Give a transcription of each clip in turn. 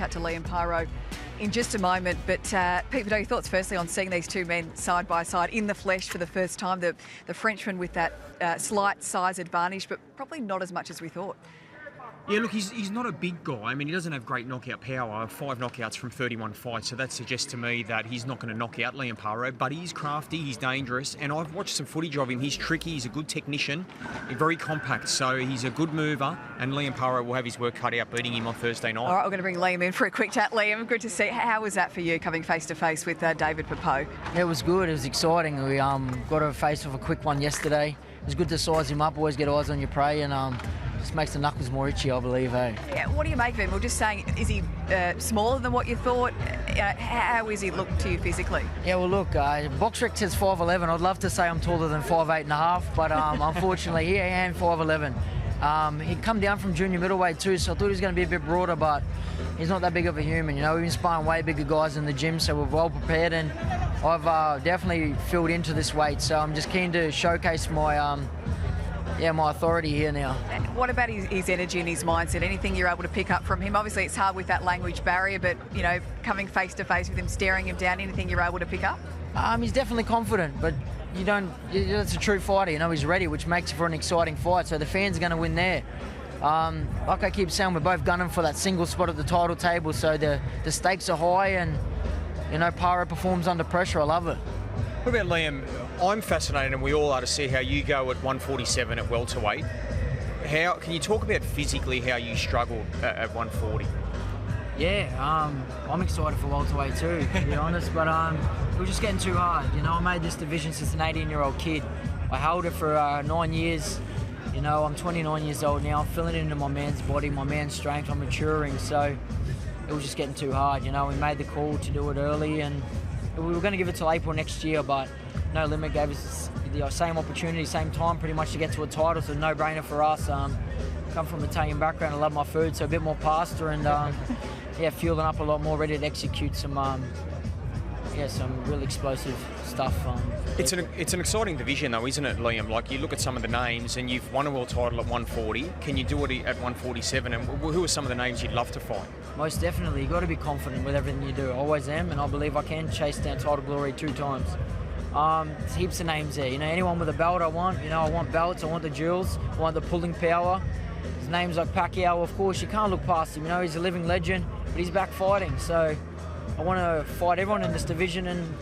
chat to Liam Paro in just a moment. But Pete, your thoughts firstly on seeing these two men side by side in the flesh for the first time. The Frenchman with that slight size advantage, but probably not as much as we thought. Yeah, look, he's not a big guy. I mean, he doesn't have great knockout power, 5 knockouts from 31 fights, so that suggests to me that he's not going to knock out Liam Paro, but he's crafty, he's dangerous, and I've watched some footage of him. He's tricky, he's a good technician, very compact, so he's a good mover, and Liam Paro will have his work cut out beating him on Thursday night. All right, we're going to bring Liam in for a quick chat. Liam, good to see. How was that for you, coming face-to-face with David Papot? Yeah, it was good, it was exciting. We got a face of a quick one yesterday. It was good to size him up, always get eyes on your prey, and just makes the knuckles more itchy, I believe, eh? Yeah, what do you make of him? We're just saying, is he smaller than what you thought? How is he look to you physically? Yeah, well, look, BoxRec says 5'11". I'd love to say I'm taller than 5'8.5", but unfortunately, here I am 5'11". He'd come down from junior middleweight too, so I thought he was going to be a bit broader, but he's not that big of a human. You know, we've been sparring way bigger guys in the gym, so we're well prepared, and I've definitely filled into this weight, so I'm just keen to showcase my my authority here now. What about his energy and his mindset? Anything you're able to pick up from him? Obviously, it's hard with that language barrier, but, you know, coming face-to-face with him, staring him down, anything you're able to pick up? He's definitely confident, but it's a true fighter. You know, he's ready, which makes for an exciting fight, so the fans are going to win there. Like I keep saying, we're both gunning for that single spot at the title table, so the stakes are high, and, you know, Paro performs under pressure. I love it. What about Liam? I'm fascinated, and we all are, to see how you go at 147 at welterweight. Can you talk about physically how you struggled at 140? Yeah, I'm excited for welterweight too, to be honest, but it was just getting too hard. You know, I made this division since an 18-year-old kid. I held it for 9 years. You know, I'm 29 years old now. I'm filling into my man's body, my man's strength. I'm maturing, so it was just getting too hard. You know, we made the call to do it early, and we were going to give it till April next year, but No Limit gave us the same opportunity, same time pretty much to get to a title, so no-brainer for us. Come from an Italian background, I love my food, so a bit more pasta, and fueling up a lot more, ready to execute some really explosive stuff. It's an exciting division though, isn't it, Liam? Like, you look at some of the names, and you've won a world title at 140. Can you do it at 147? And who are some of the names you'd love to fight? Most definitely. You've got to be confident with everything you do. I always am, and I believe I can chase down title glory 2 times. There's heaps of names there. You know, anyone with a belt I want. You know, I want belts, I want the jewels, I want the pulling power. There's names like Pacquiao, of course, you can't look past him. You know, he's a living legend, but he's back fighting. So I want to fight everyone in this division, and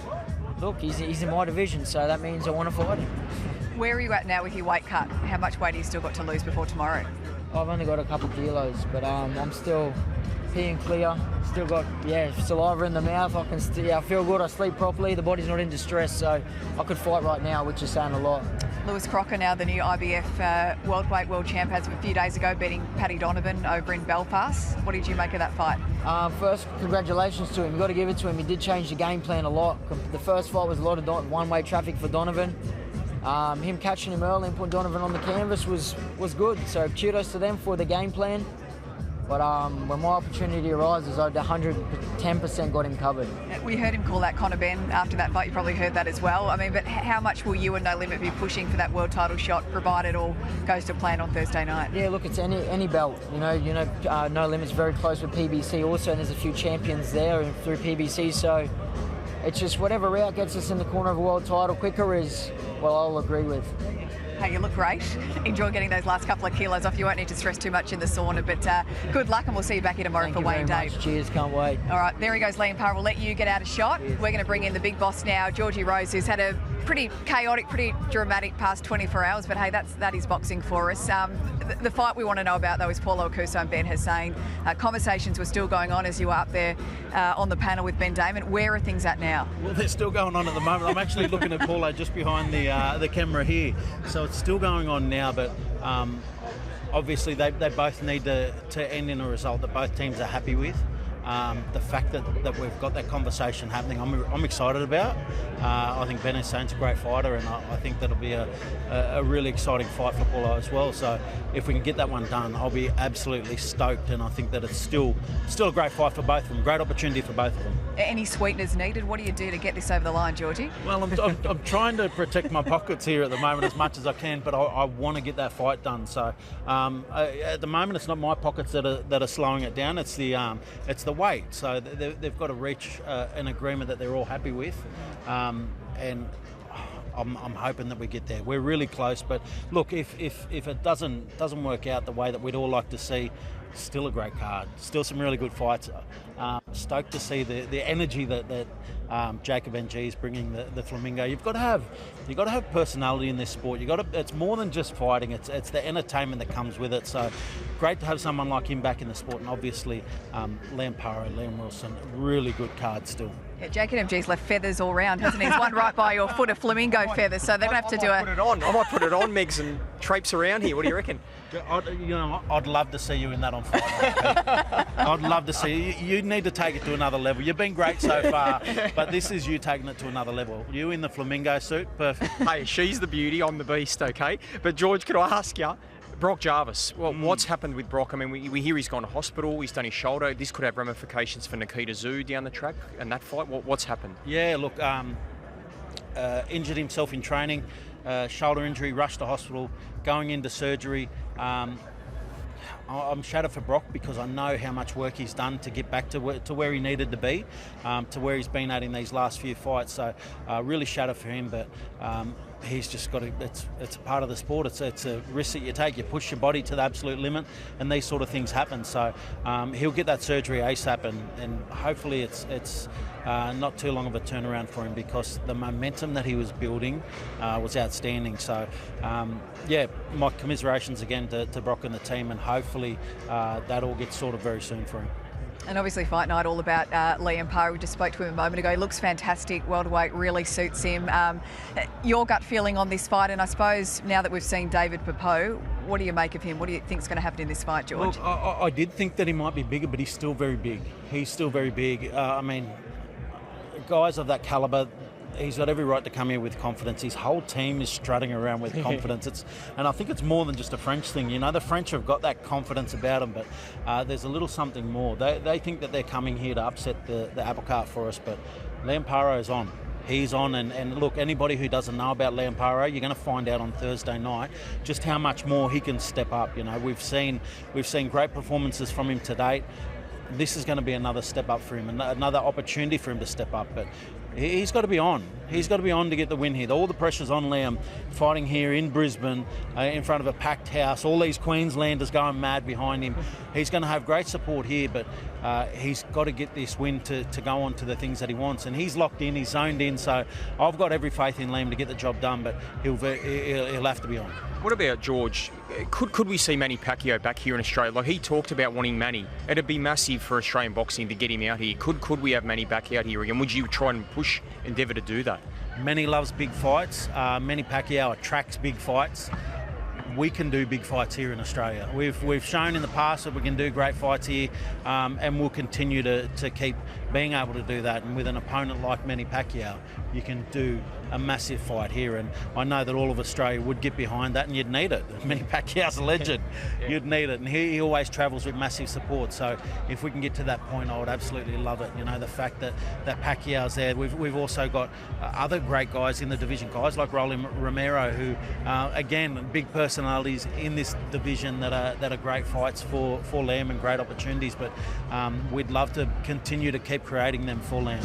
look, he's in my division, so that means I want to fight him. Where are you at now with your weight cut? How much weight have you still got to lose before tomorrow? I've only got a couple kilos, but I'm still peeing clear. Still got saliva in the mouth. I feel good. I sleep properly. The body's not in distress, so I could fight right now, which is saying a lot. Lewis Crocker, now the new IBF world champ, as of a few days ago, beating Paddy Donovan over in Belfast. What did you make of that fight? First, congratulations to him. You've got to give it to him. He did change the game plan a lot. The first fight was a lot of one-way traffic for Donovan. Him catching him early and putting Donovan on the canvas was good. So kudos to them for the game plan. But when my opportunity arises, I'd 110% got him covered. We heard him call that Conor Benn after that fight. You probably heard that as well. I mean, but how much will you and No Limit be pushing for that world title shot, provided all goes to plan on Thursday night? Yeah, look, it's any belt. You know, No Limit's very close with PBC also, and there's a few champions there through PBC. So it's just whatever route gets us in the corner of a world title quicker is, well, I'll agree with. Hey, you look great. Enjoy getting those last couple of kilos off. You won't need to stress too much in the sauna, but good luck, and we'll see you back here tomorrow for Wayne Dave. Cheers, can't wait. All right, there he goes, Liam Paro. We'll let you get out a shot. Cheers. We're going to bring in the big boss now, Georgie Rose, who's had a pretty chaotic, pretty dramatic past 24 hours, but hey, that is boxing for us. The fight we want to know about, though, is Paulo Acuso and Ben Hussein. Conversations were still going on as you were up there on the panel with Ben Damon. Where are things at now? Well, they're still going on at the moment. I'm actually looking at Paulo just behind the camera here. So it's still going on now, but obviously they both need to end in a result that both teams are happy with. The fact that we've got that conversation happening, I'm excited about. I think Ben Hussein's a great fighter, and I think that'll be a really exciting fight for Paulo as well. So if we can get that one done, I'll be absolutely stoked, and I think that it's still a great fight for both of them. Great opportunity for both of them. Any sweeteners needed? What do you do to get this over the line, Georgie? Well, I'm trying to protect my pockets here at the moment as much as I can, but I want to get that fight done. So at the moment, it's not my pockets that are slowing it down. It's the the weight. So they've got to reach an agreement that they're all happy with, and I'm hoping that we get there. We're really close, but look, if it doesn't work out the way that we'd all like to see, still a great card, still some really good fights. Stoked to see the energy that Jacob NG is bringing the Flamingo. You've got to have personality in this sport. It's more than just fighting. It's the entertainment that comes with it. So great to have someone like him back in the sport, and obviously Liam Paro, Liam Wilson, really good card still. Yeah, Jacob MG's left feathers all round, hasn't he? He's one right by your foot of flamingo feathers, so they're going to have to do Put it on. I might put it on, Megs, and traipse around here. What do you reckon? I'd love to see you in that on Friday. I'd love to see you. You need to take it to another level. You've been great so far, but this is you taking it to another level. You in the flamingo suit, perfect. Hey, she's the beauty, I'm the beast, okay? But George, can I ask you, Brock Jarvis, well, what's happened with Brock? I mean, we hear he's gone to hospital, he's done his shoulder. This could have ramifications for Nikita Zoo down the track and that fight. What's happened? Yeah, look, injured himself in training, shoulder injury, rushed to hospital, going into surgery. I'm shattered for Brock because I know how much work he's done to get back to where he needed to be, to where he's been at in these last few fights. So really shattered for him, but he's just got to, it's a part of the sport. It's a risk that you take. You push your body to the absolute limit and these sort of things happen. So he'll get that surgery ASAP, and hopefully it's not too long of a turnaround for him, because the momentum that he was building was outstanding. So yeah, my commiserations again to Brock and the team, and hopefully that all gets sorted very soon for him. And obviously Fight Night all about Liam Paro. We just spoke to him a moment ago. He looks fantastic. Welterweight really suits him. Your gut feeling on this fight, and I suppose now that we've seen David Papot, what do you make of him? What do you think is going to happen in this fight, George? Look, I did think that he might be bigger, but he's still very big. He's still very big. I mean, guys of that calibre, he's got every right to come here with confidence. His whole team is strutting around with confidence. And I think it's more than just a French thing. You know, the French have got that confidence about them, but there's a little something more. They think that they're coming here to upset the apple cart for us, but Liam Paro is on. He's on, and look, anybody who doesn't know about Liam Paro, you're going to find out on Thursday night just how much more he can step up. You know, we've seen great performances from him to date. This is going to be another step up for him, another opportunity for him to step up. But he's got to be on. He's got to be on to get the win here. All the pressure's on Liam, fighting here in Brisbane, in front of a packed house. All these Queenslanders going mad behind him. He's going to have great support here, but he's got to get this win to go on to the things that he wants. And he's locked in, he's zoned in, so I've got every faith in Liam to get the job done, but he'll have to be on. What about George? Could we see Manny Pacquiao back here in Australia? Like, he talked about wanting Manny. It'd be massive for Australian boxing to get him out here. Could we have Manny back out here again? Would you try and push Endeavour to do that? Manny loves big fights. Manny Pacquiao attracts big fights. We can do big fights here in Australia. We've shown in the past that we can do great fights here, and we'll continue to keep being able to do that. And with an opponent like Manny Pacquiao, you can do a massive fight here, and I know that all of Australia would get behind that, and you'd need it. Manny Pacquiao's a legend. Yeah. You'd need it, and he always travels with massive support. So if we can get to that point, I would absolutely love it. You know, the fact that Pacquiao's there. We've also got other great guys in the division, guys like Rolly Romero, who again, big personalities in this division that are great fights for Liam and great opportunities. But we'd love to continue to keep creating them for Liam.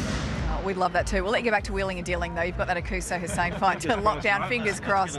We'd love that too. We'll let you get back to wheeling and dealing though. You've got that Akuso Hussein fight to lock down. Fingers crossed.